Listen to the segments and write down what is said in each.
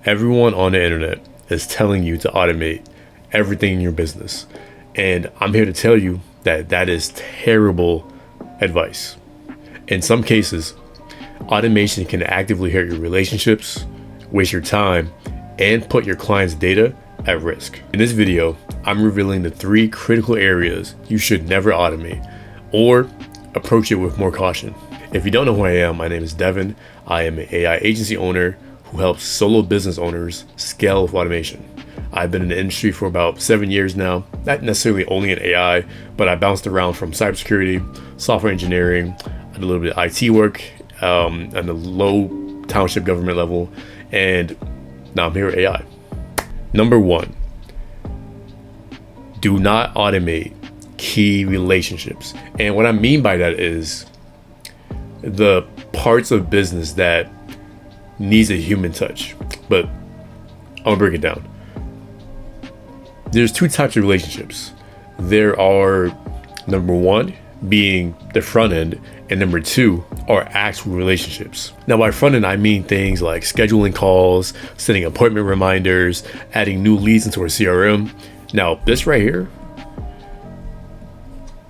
Everyone on the internet is telling you to automate everything in your business. And I'm here to tell you that that is terrible advice. In some cases, automation can actively hurt your relationships, waste your time, and put your clients' data at risk. In this video, I'm revealing the 3 critical areas you should never automate or approach it with more caution. If you don't know who I am, my name is Devin. I am an AI agency owner who helps solo business owners scale with automation. I've been in the industry for about 7 years now, not necessarily only in AI, but I bounced around from cybersecurity, software engineering, I did a little bit of IT work on the low township government level, and now I'm here with AI. Number 1, do not automate key relationships. And what I mean by that is the parts of business that needs a human touch. But I'll break it down. There's 2 types of relationships. There are, number 1 being the front end, and number 2 are actual relationships. Now by front end, I mean things like scheduling calls, setting appointment reminders, adding new leads into our CRM. Now this right here,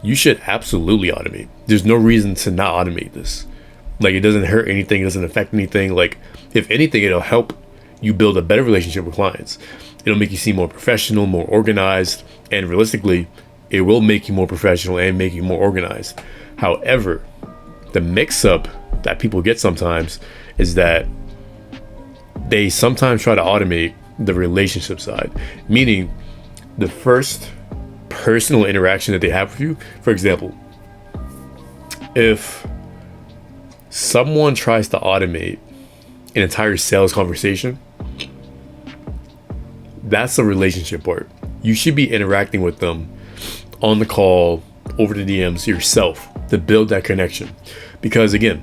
you should absolutely automate. There's no reason to not automate this. Like, it doesn't hurt anything, it doesn't affect anything. Like, if anything, it'll help you build a better relationship with clients. It'll make you seem more professional, more organized, and realistically, it will make you more professional and make you more organized. However, the mix-up that people get sometimes is that they sometimes try to automate the relationship side, meaning the first personal interaction that they have with you. For example, if someone tries to automate an entire sales conversation, that's the relationship part. You should be interacting with them on the call, over the DMs yourself to build that connection. Because again,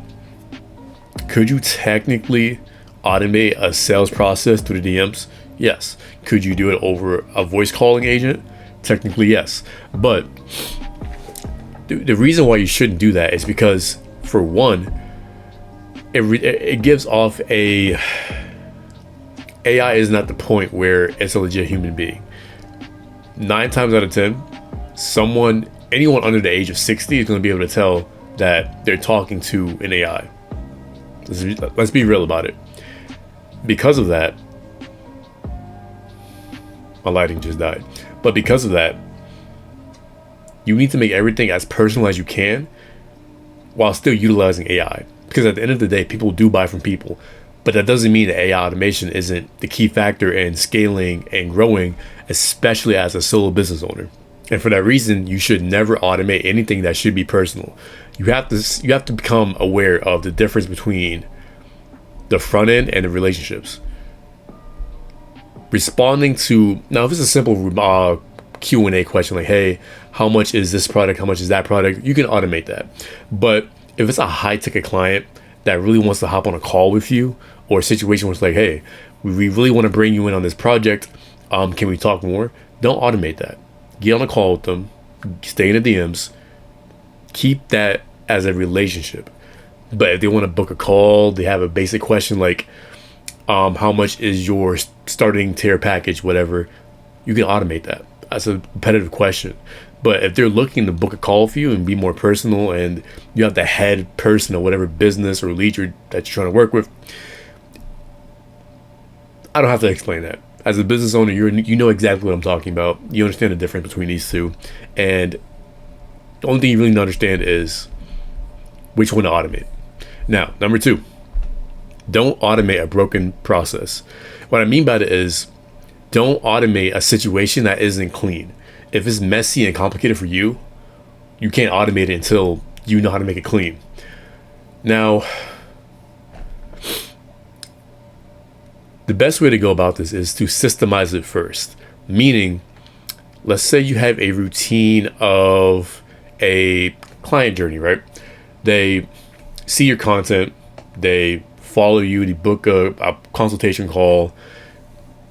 could you technically automate a sales process through the DMs? Yes. Could you do it over a voice calling agent? Technically, yes. But the reason why you shouldn't do that is because, for one, it gives off a AI is not the point where it's a legit human being. 9 times out of 10, anyone under the age of 60 is going to be able to tell that they're talking to an AI. Let's be real about it. Because of that, my lighting just died. But because of that, you need to make everything as personal as you can while still utilizing AI. Because at the end of the day, people do buy from people. But that doesn't mean that AI automation isn't the key factor in scaling and growing, especially as a solo business owner. And for that reason, you should never automate anything that should be personal. You have to become aware of the difference between the front end and the relationships. Responding to, now if it's a simple Q&A question like, hey, how much is this product, how much is that product, you can automate that. But if it's a high ticket client that really wants to hop on a call with you, or a situation where it's like, hey, we really want to bring you in on this project, can we talk more? Don't automate that. Get on a call with them, stay in the DMs, keep that as a relationship. But if they want to book a call, they have a basic question like, how much is your starting tier package, whatever, you can automate that. That's a repetitive question. But if they're looking to book a call for you and be more personal, and you have the head person or whatever business or lead that you're trying to work with, I don't have to explain that. As a business owner, you know exactly what I'm talking about. You understand the difference between these two. And the only thing you really need to understand is which one to automate. Now, number 2, don't automate a broken process. What I mean by that is, don't automate a situation that isn't clean. If it's messy and complicated for you, you can't automate it until you know how to make it clean. Now, the best way to go about this is to systemize it first. Meaning, let's say you have a routine of a client journey, right? They see your content, they follow you, they book a consultation call,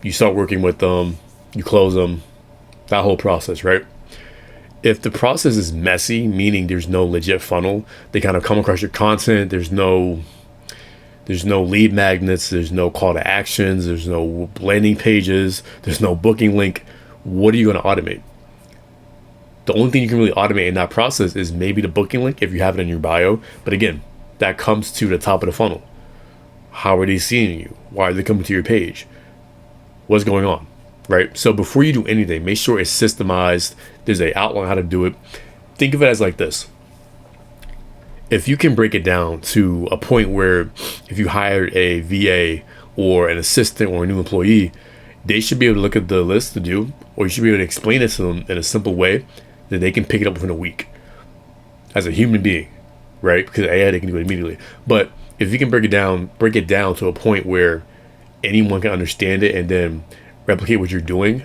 you start working with them, you close them, that whole process, right? If the process is messy, meaning there's no legit funnel, they kind of come across your content, there's no There's no lead magnets. There's no call to actions. There's no landing pages. There's no booking link. What are you going to automate? The only thing you can really automate in that process is maybe the booking link if you have it in your bio. But again, that comes to the top of the funnel. How are they seeing you? Why are they coming to your page? What's going on? Right? So before you do anything, make sure it's systemized. There's an outline how to do it. Think of it as like this. If you can break it down to a point where if you hired a VA or an assistant or a new employee, they should be able to look at the list to do, or you should be able to explain it to them in a simple way that they can pick it up within a week as a human being, right? Because AI, they can do it immediately. But if you can break it down to a point where anyone can understand it and then replicate what you're doing,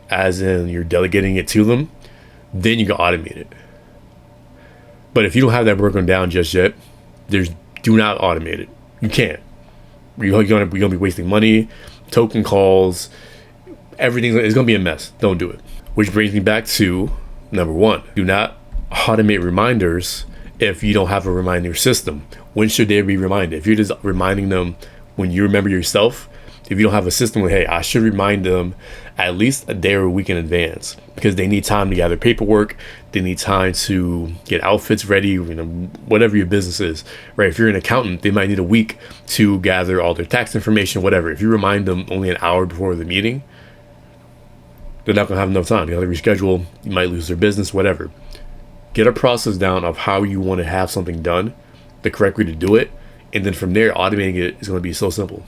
as in you're delegating it to them, then you can automate it. But if you don't have that broken down just yet, do not automate it. You can't. You're gonna be wasting money, token calls, everything. It's gonna be a mess. Don't do it. Which brings me back to number 1. Do not automate reminders if you don't have a reminder system. When should they be reminded? If you're just reminding them when you remember yourself, if you don't have a system where, hey, I should remind them at least a day or a week in advance, because they need time to gather paperwork, they need time to get outfits ready, whatever your business is, right? If you're an accountant, they might need a week to gather all their tax information, whatever. If you remind them only an hour before the meeting, they're not gonna have enough time. They'll reschedule, you might lose their business, whatever. Get a process down of how you want to have something done, the correct way to do it, and then from there, automating it is gonna be so simple.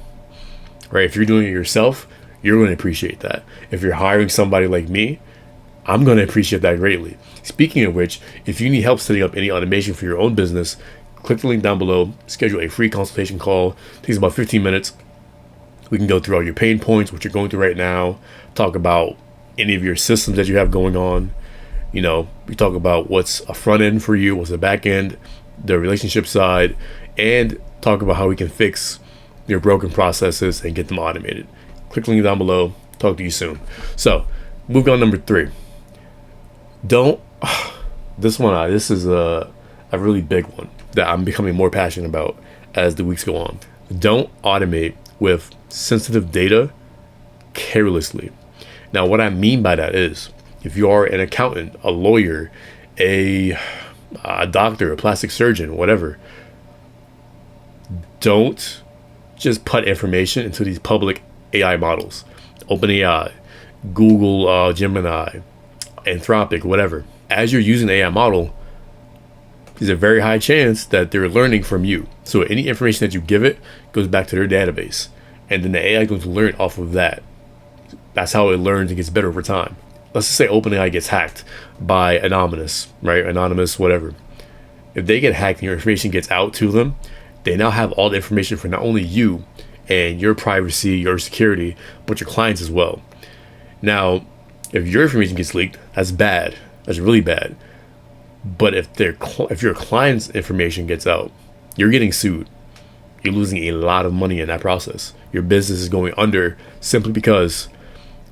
Right? If you're doing it yourself, you're going to appreciate that. If you're hiring somebody like me, I'm going to appreciate that greatly. Speaking of which, if you need help setting up any automation for your own business, click the link down below, schedule a free consultation call. It takes about 15 minutes. We can go through all your pain points, what you're going through right now, talk about any of your systems that you have going on. We talk about what's a front end for you, what's a back end, the relationship side, and talk about how we can fix your broken processes and get them automated. Click the link down below. Talk to you soon. So, moving on, number 3. This is a really big one that I'm becoming more passionate about as the weeks go on. Don't automate with sensitive data carelessly. Now, what I mean by that is, if you are an accountant, a lawyer, a doctor, a plastic surgeon, whatever, don't just put information into these public AI models, OpenAI, Google, Gemini, Anthropic, whatever. As you're using the AI model, there's a very high chance that they're learning from you. So any information that you give it goes back to their database, and then the AI is going to learn off of that. That's how it learns and gets better over time. Let's just say OpenAI gets hacked by Anonymous, right? Anonymous, whatever. If they get hacked and your information gets out to them, they now have all the information for not only you and your privacy, your security, but your clients as well. Now, if your information gets leaked, that's bad. That's really bad. But if your client's information gets out, you're getting sued. You're losing a lot of money in that process. Your business is going under simply because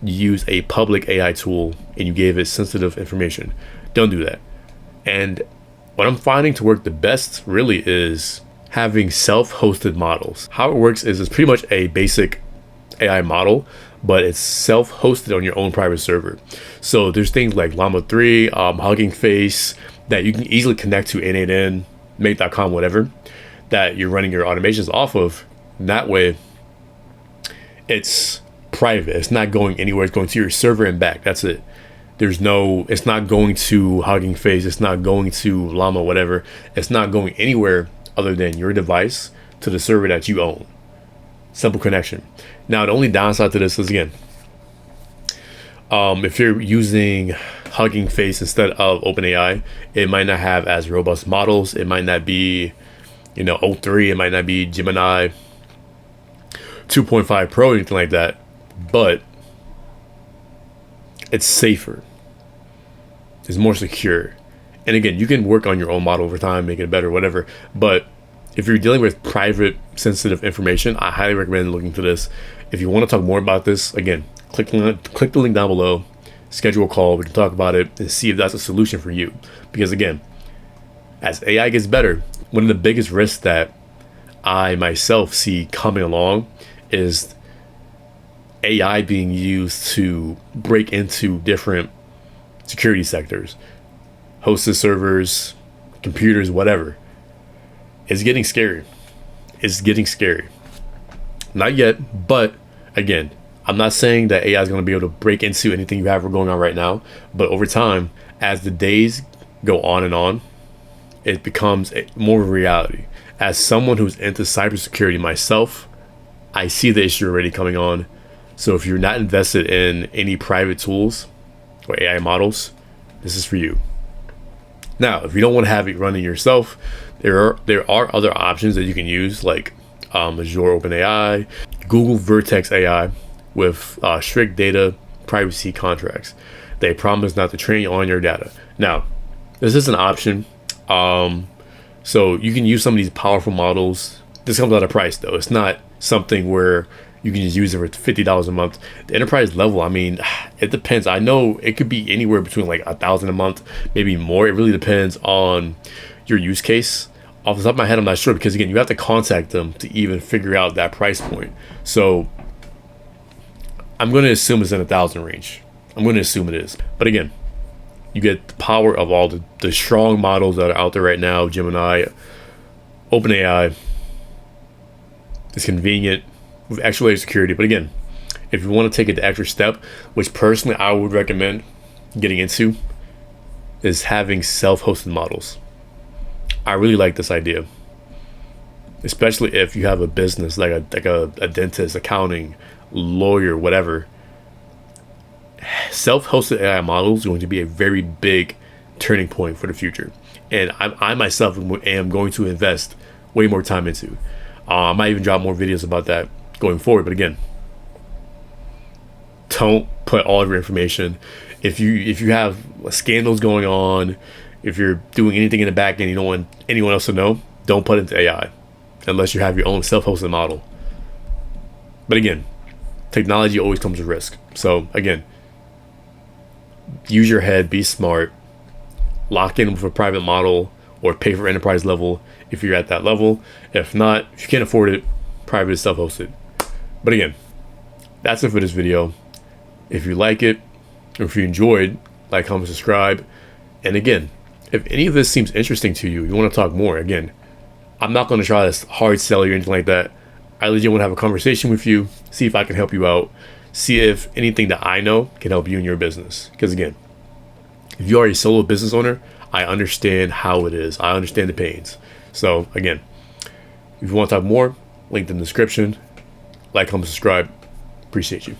you use a public AI tool and you gave it sensitive information. Don't do that. And what I'm finding to work the best really is having self-hosted models. How it works is it's pretty much a basic AI model, but it's self-hosted on your own private server. So there's things like Llama 3, Hugging Face that you can easily connect to N8N, Make.com, whatever, that you're running your automations off of. And that way, it's private. It's not going anywhere. It's going to your server and back. That's it. It's not going to Hugging Face. It's not going to Llama, whatever. It's not going anywhere other than your device to the server that you own. Simple connection. Now, the only downside to this is, again, if you're using Hugging Face instead of OpenAI, it might not have as robust models. It might not be, O3. It might not be Gemini 2.5 Pro or anything like that. But it's safer. It's more secure. And again, you can work on your own model over time, make it better, whatever. But if you're dealing with private, sensitive information, I highly recommend looking into this. If you want to talk more about this, again, click the link down below, schedule a call, we can talk about it and see if that's a solution for you. Because again, as AI gets better, one of the biggest risks that I myself see coming along is AI being used to break into different security sectors, hosted servers, computers, whatever. It's getting scary. It's getting scary. Not yet, but again, I'm not saying that AI is going to be able to break into anything you have going on right now, but over time, as the days go on, it becomes more of a reality. As someone who's into cybersecurity myself, I see the issue already coming on. So if you're not invested in any private tools or AI models, this is for you. Now, if you don't want to have it running yourself, there are other options that you can use, like Azure OpenAI, Google Vertex AI, with strict data privacy contracts. They promise not to train on your data. Now, this is an option. So you can use some of these powerful models. This comes at a price, though. It's not something where you can just use it for $50 a month. The enterprise level, I mean, it depends. I know it could be anywhere between like $1,000 a month, maybe more. It really depends on your use case. Off the top of my head, I'm not sure, because again, you have to contact them to even figure out that price point. So I'm going to assume it's in $1,000 range. I'm going to assume it is. But again, you get the power of all the strong models that are out there right now. Gemini, OpenAI. It's convenient with extra layer security. But again, if you want to take it the extra step, which personally I would recommend getting into, is having self-hosted models. I really like this idea, especially if you have a business like a dentist, accounting, lawyer, whatever. Self-hosted AI models are going to be a very big turning point for the future, and I myself am going to invest way more time into. I might even drop more videos about that going forward. But again, don't put all of your information. If you have scandals going on, if you're doing anything in the back end you don't want anyone else to know, don't put it into AI unless you have your own self-hosted model. But again, technology always comes with risk. So again, use your head, be smart, lock in with a private model or pay for enterprise level if you're at that level. If not, if you can't afford it, private is self-hosted. But again, that's it for this video. If you like it, or if you enjoyed, like, comment, subscribe. And again, if any of this seems interesting to you, you want to talk more, again, I'm not going to try to hard sell you or anything like that. I legit want to have a conversation with you, see if I can help you out, see if anything that I know can help you in your business. Because again, if you are a solo business owner, I understand how it is. I understand the pains. So again, if you want to talk more, link in the description. Like, comment, subscribe. Appreciate you.